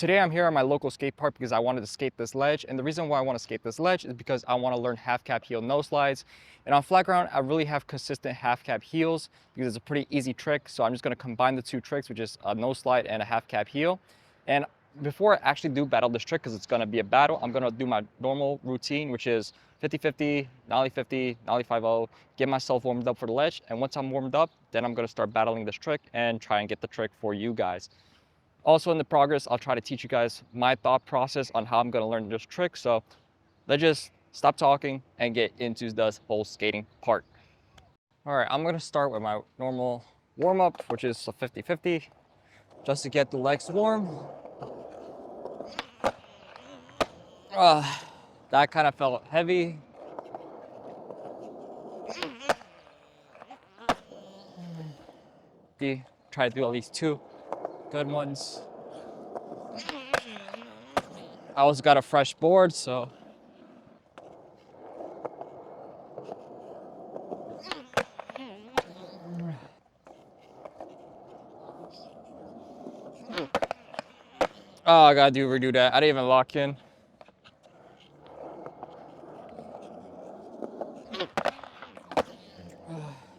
Today I'm here at my local skate park because I wanted to skate this ledge, and the reason why I want to skate this ledge is because I want to learn half cap heel no slides. And on flat ground, I really have consistent half cap heels because it's a pretty easy trick. So I'm just going to combine the two tricks, which is a no slide and a half cap heel. And before I actually do battle this trick, because it's going to be a battle, I'm going to do my normal routine, which is 50-50, nollie 50, nollie 5-0, get myself warmed up for the ledge. And once I'm warmed up, then I'm going to start battling this trick and try and get the trick for you guys. Also in the progress, I'll try to teach you guys my thought process on how I'm going to learn this trick. So let's just stop talking and get into the whole skating part. All right, I'm going to start with my normal warm-up, which is a 50-50, just to get the legs warm. That kind of felt heavy. Try to do at least two good ones. I also got a fresh board, so I gotta redo that. I didn't even lock in.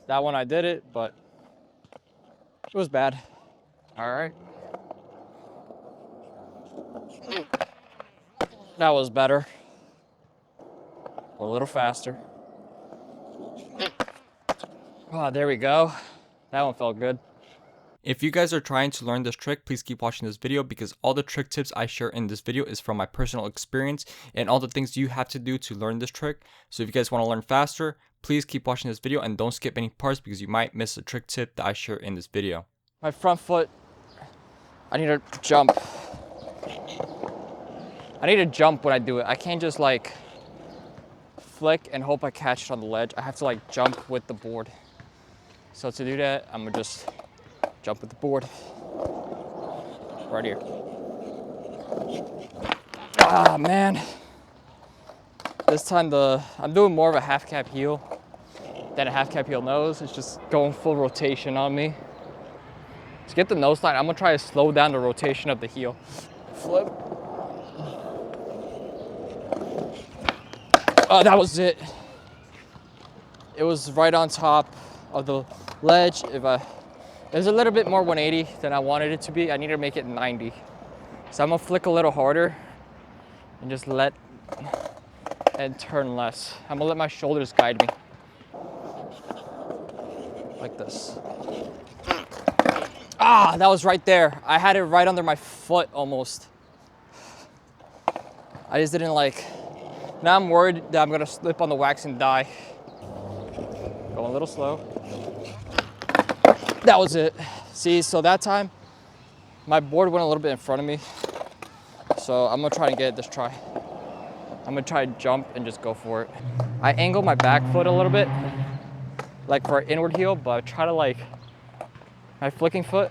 That one I did it, but it was bad. All right. That was better. A little faster. Oh, there we go. That one felt good. If you guys are trying to learn this trick, please keep watching this video because all the trick tips I share in this video is from my personal experience and all the things you have to do to learn this trick. So if you guys want to learn faster, please keep watching this video and don't skip any parts because you might miss a trick tip that I share in this video. My front foot, I need to jump. I need to jump when I do it. I can't just like flick and hope I catch it on the ledge. I have to like jump with the board. So to do that, I'm gonna just jump with the board. Right here. Ah, man. This time I'm doing more of a half cap heel than a half cap heel nose. It's just going full rotation on me. To get the nose slide, I'm gonna try to slow down the rotation of the heel. Flip. Oh, that was it. It was right on top of the ledge. It was a little bit more 180 than I wanted it to be. I need to make it 90. So I'm gonna flick a little harder and just and turn less. I'm gonna let my shoulders guide me. Like this. Ah, that was right there. I had it right under my foot almost. I just didn't like. Now I'm worried that I'm gonna slip on the wax and die. Going a little slow. That was it. See, so that time, my board went a little bit in front of me. So I'm gonna try and get it this try. I'm gonna try to jump and just go for it. I angle my back foot a little bit, like for an inward heel, but I try to like, my flicking foot,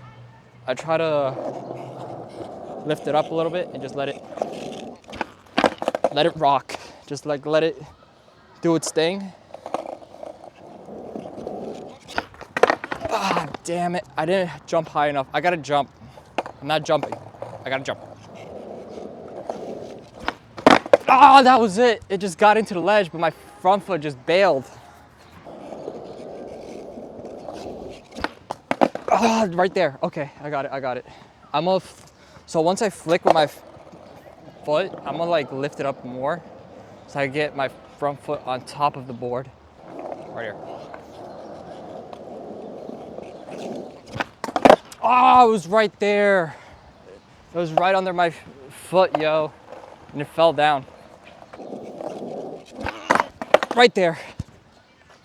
I try to lift it up a little bit and just let it rock. Just like let it do its thing. Ah, damn it. I didn't jump high enough. I gotta jump. I'm not jumping. I gotta jump. Ah, that was it. It just got into the ledge, but my front foot just bailed. Ah, right there. Okay, I got it. So once I flick with my foot, I'm gonna like lift it up more so I get my front foot on top of the board. Right here. Oh, it was right there. It was right under my foot, yo. And it fell down. Right there.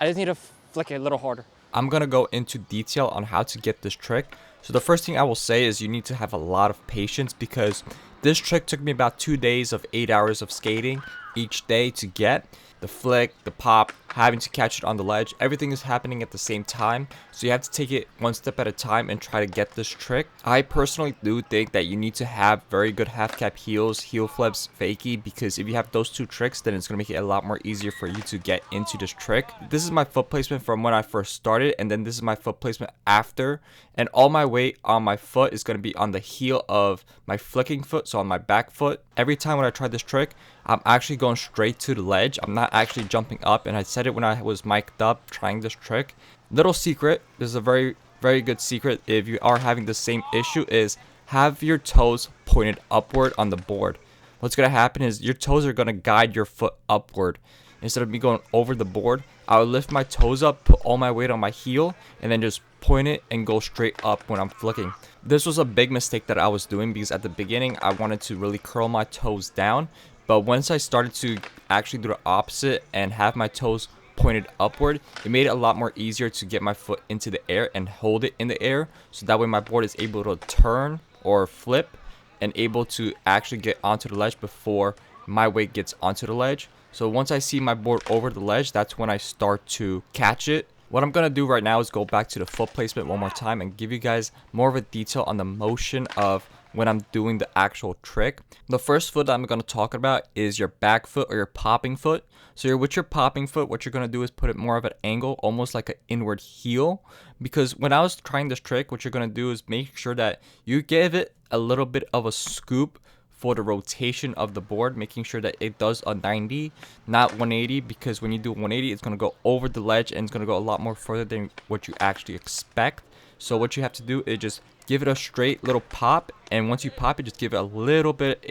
I just need to flick it a little harder. I'm gonna go into detail on how to get this trick. So the first thing I will say is you need to have a lot of patience because this trick took me about 2 days of 8 hours of skating each day to get. The flick, the pop, having to catch it on the ledge. Everything is happening at the same time, so you have to take it one step at a time and try to get this trick. I personally do think that you need to have very good half cap heels, heel flips, fakie, because if you have those two tricks, then it's going to make it a lot more easier for you to get into this trick. This is my foot placement from when I first started, and then this is my foot placement after, and all my weight on my foot is going to be on the heel of my flicking foot, so on my back foot. Every time when I try this trick, I'm actually going straight to the ledge. I'm not actually jumping up, and I said it when I was mic'd up trying this trick. Little secret, this is a very good secret if you are having the same issue, is have your toes pointed upward on the board. What's going to happen is your toes are going to guide your foot upward. Instead of me going over the board, I would lift my toes up, put all my weight on my heel, and then just point it and go straight up when I'm flicking. This was a big mistake that I was doing because at the beginning I wanted to really curl my toes down, but once I started to actually do the opposite and have my toes pointed upward, it made it a lot more easier to get my foot into the air and hold it in the air, so that way my board is able to turn or flip and able to actually get onto the ledge before my weight gets onto the ledge. So once I see my board over the ledge, that's when I start to catch it. What I'm going to do right now is go back to the foot placement one more time and give you guys more of a detail on the motion of when I'm doing the actual trick. The first foot that I'm going to talk about is your back foot or your popping foot. So with your popping foot, what you're going to do is put it more of an angle, almost like an inward heel. Because when I was trying this trick, what you're going to do is make sure that you give it a little bit of a scoop for the rotation of the board, making sure that it does a 90, not 180, because when you do 180, it's going to go over the ledge and it's going to go a lot more further than what you actually expect. So what you have to do is just give it a straight little pop, and once you pop it, just give it a little bit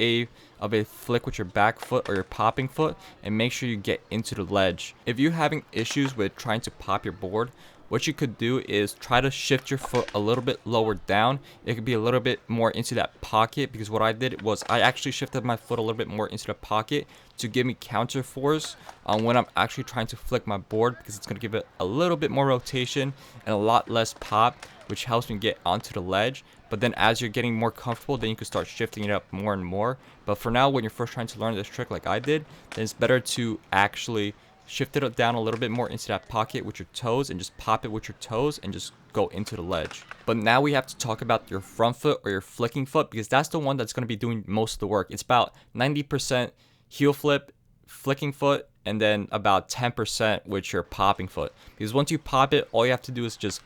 of a flick with your back foot or your popping foot, and make sure you get into the ledge. If you're having issues with trying to pop your board, what you could do is try to shift your foot a little bit lower down. It could be a little bit more into that pocket, because what I did was I actually shifted my foot a little bit more into the pocket to give me counter force when I'm actually trying to flick my board, because it's going to give it a little bit more rotation and a lot less pop, which helps me get onto the ledge. But then as you're getting more comfortable, then you can start shifting it up more and more. But for now, when you're first trying to learn this trick like I did, then it's better to actually shift it down a little bit more into that pocket with your toes and just pop it with your toes and just go into the ledge. But now we have to talk about your front foot or your flicking foot, because that's the one that's going to be doing most of the work. It's about 90% heel flip, flicking foot, and then about 10% with your popping foot. Because once you pop it, all you have to do is just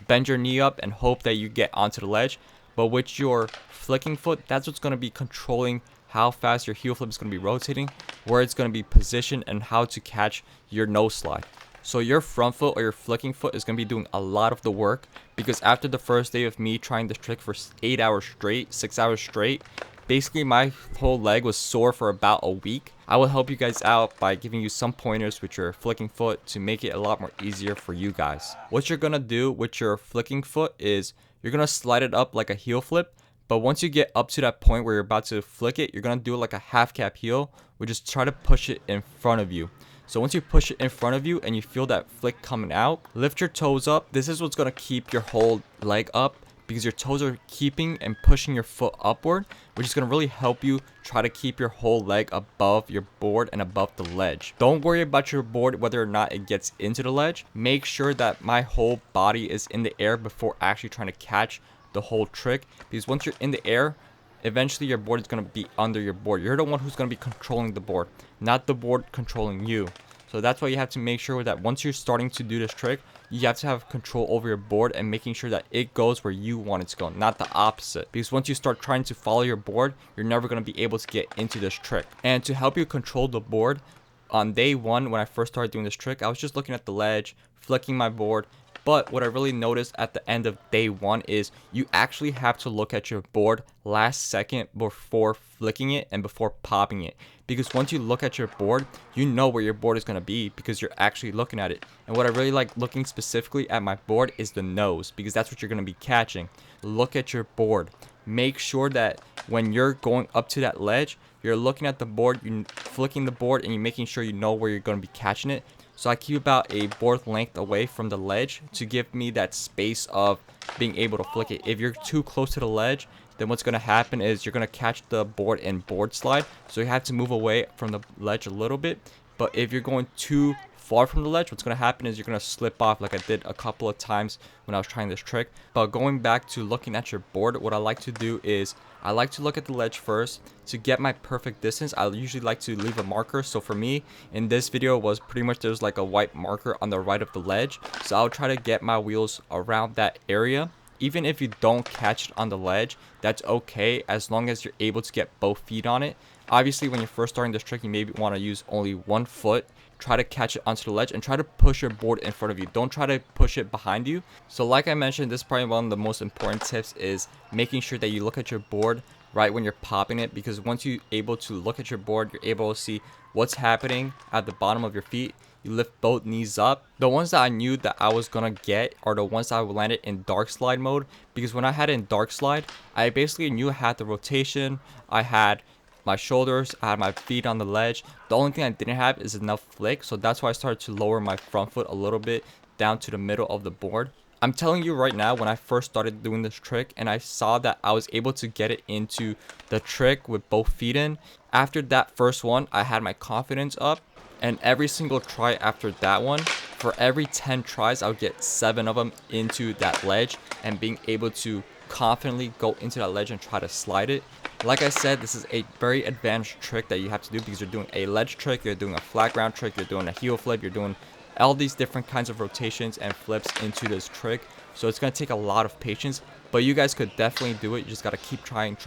bend your knee up and hope that you get onto the ledge. But with your flicking foot, that's what's going to be controlling how fast your heel flip is going to be rotating, where it's going to be positioned, and how to catch your nose slide. So your front foot or your flicking foot is going to be doing a lot of the work, because after the first day of me trying this trick for 8 hours straight, 6 hours straight, basically my whole leg was sore for about a week. I will help you guys out by giving you some pointers with your flicking foot to make it a lot more easier for you guys. What you're going to do with your flicking foot is you're going to slide it up like a heel flip. But once you get up to that point where you're about to flick it, you're going to do it like a half cap heel, which is try to push it in front of you. So once you push it in front of you and you feel that flick coming out, lift your toes up. This is what's going to keep your whole leg up, because your toes are keeping and pushing your foot upward, which is going to really help you try to keep your whole leg above your board and above the ledge. Don't worry about your board whether or not it gets into the ledge. Make sure that my whole body is in the air before actually trying to catch the whole trick, because once you're in the air, eventually your board is going to be under your board. You're the one who's going to be controlling the board, not the board controlling you. So that's why you have to make sure that once you're starting to do this trick, you have to have control over your board and making sure that it goes where you want it to go, not the opposite. Because once you start trying to follow your board, you're never going to be able to get into this trick. And to help you control the board, on day one when I first started doing this trick, I was just looking at the ledge, flicking my board. But what I really noticed at the end of day one is you actually have to look at your board last second before flicking it and before popping it. Because once you look at your board, you know where your board is going to be because you're actually looking at it. And what I really like looking specifically at my board is the nose, because that's what you're going to be catching. Look at your board. Make sure that when you're going up to that ledge, you're looking at the board, you're flicking the board, and you're making sure you know where you're going to be catching it. So I keep about a board length away from the ledge to give me that space of being able to flick it. If you're too close to the ledge, then what's going to happen is you're going to catch the board and board slide. So you have to move away from the ledge a little bit. But if you're going too far from the ledge, what's going to happen is you're going to slip off like I did a couple of times when I was trying this trick. But going back to looking at your board, what I like to do is I like to look at the ledge first. To get my perfect distance, I usually like to leave a marker. So for me, in this video was pretty much there's like a white marker on the right of the ledge. So I'll try to get my wheels around that area. Even if you don't catch it on the ledge, that's okay as long as you're able to get both feet on it. Obviously, when you're first starting this trick, you maybe want to use only one foot. Try to catch it onto the ledge and try to push your board in front of you. Don't try to push it behind you. So like I mentioned, this is probably one of the most important tips is making sure that you look at your board right when you're popping it, because once you're able to look at your board, you're able to see what's happening at the bottom of your feet. You lift both knees up. The ones that I knew that I was gonna get are the ones that I landed in dark slide mode, because when I had it in dark slide, I basically knew I had the rotation, I had my shoulders, I had my feet on the ledge. The only thing I didn't have is enough flick, so that's why I started to lower my front foot a little bit down to the middle of the board. I'm telling you right now, when I first started doing this trick and I saw that I was able to get it into the trick with both feet in, after that first one, I had my confidence up, and every single try after that one, for every 10 tries, I would get 7 of them into that ledge and being able to confidently go into that ledge and try to slide it. Like I said, this is a very advanced trick that you have to do because you're doing a ledge trick, you're doing a flat ground trick, you're doing a heel flip, you're doing all these different kinds of rotations and flips into this trick. So it's going to take a lot of patience, but you guys could definitely do it. You just got to keep trying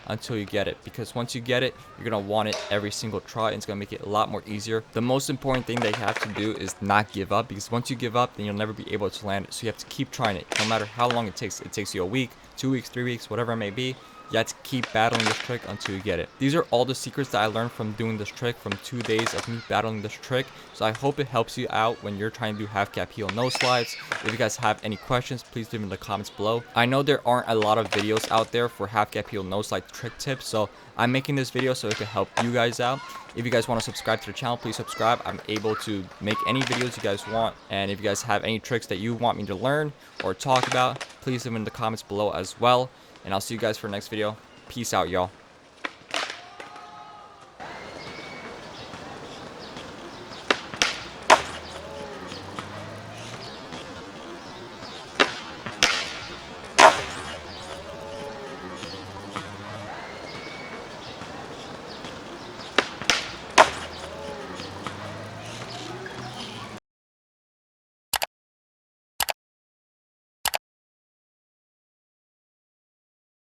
until you get it, because once you get it, you're going to want it every single try, and it's going to make it a lot more easier. The most important thing that you have to do is not give up, because once you give up, then you'll never be able to land it. So you have to keep trying it, no matter how long it takes. It takes you a week, 2 weeks, 3 weeks, whatever it may be. You have to keep battling this trick until you get it. These are all the secrets that I learned from doing this trick, from 2 days of me battling this trick. So I hope it helps you out when you're trying to do half cap heel no slides. If you guys have any questions, please leave them in the comments below. I know there aren't a lot of videos out there for half cap heel no slide trick tips, so I'm making this video so it can help you guys out. If you guys want to subscribe to the channel, please subscribe. I'm able to make any videos you guys want. And if you guys have any tricks that you want me to learn or talk about, please leave them in the comments below as well. And I'll see you guys for the next video. Peace out, y'all.